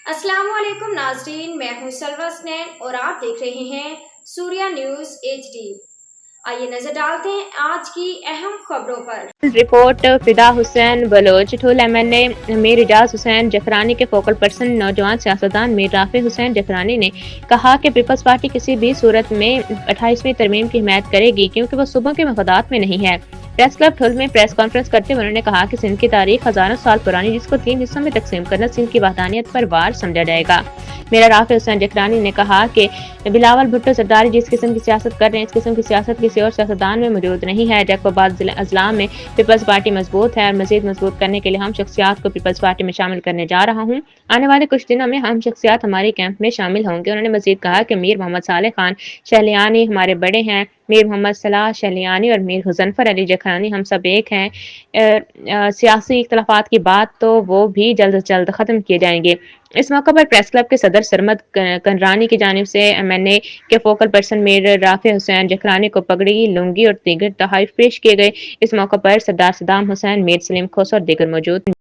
अस्सलाम वालेकुम नाजरीन, मैं हूं सलवा स्नैन और आप देख रहे हैं सूर्या न्यूज HD। आइए नजर डालते हैं आज की अहम खबरों पर। रिपोर्ट फिदा हुसैन बलोच ठुल MNA मीर इजाज हुसैन जफरानी के फोकल पर्सन नौजवान सियासतदान मीर राफे हुसैन जफरानी ने कहा कि पीपल्स पार्टी किसी भी सूरत में 28वीं तरमीम की हिमायत करेगी क्योंकि वो सूबों के मफादात में नहीं है। प्रेस क्लब ठुल में प्रेस कॉन्फ्रेंस करते हुए उन्होंने कहा कि सिंध की तारीख हजारों साल पुरानी जिसको 3 हिस्सों में तकसीम करना सिंध की वहदानियत पर वार समझा जाएगा। मीर राफे हुसैन जफरानी ने कहा कि बिलावल भुट्टो सरदारी जिस किस्म की सियासत कर रहे हैं इस किस्म की सियासत किसी और सियासतदान में मौजूद नहीं है। जैकोबाद अजला में पीपल्स पार्टी मजबूत है और मजीद मजबूत करने के लिए हम शख्सियात को पीपल्स पार्टी में शामिल करने जा रहा हूँ। आने वाले कुछ दिनों में हम शख्सियात हमारे कैंप में शामिल होंगे। उन्होंने मजीद कहा कि मीर मोहम्मद सालेह खान शहलियानी हमारे बड़े हैं, मीर मोहम्मद सलाह शहलियानी और मीर हुजनफर अली जखरानी हम सब एक हैं। सियासी इख्तलाफात की बात तो वो भी जल्द से जल्द ख़त्म किए जाएंगे। इस मौके पर प्रेस क्लब के सदर सरमद कंडरानी की जानिब से MNA के फोकल पर्सन मीर राफे हुसैन जखरानी को पगड़ी, लुंगी और दीगर तोहफे पेश किए गए। इस मौके पर सरदार सदाम हुसैन, मीर सलीम खोसा और दीगर मौजूद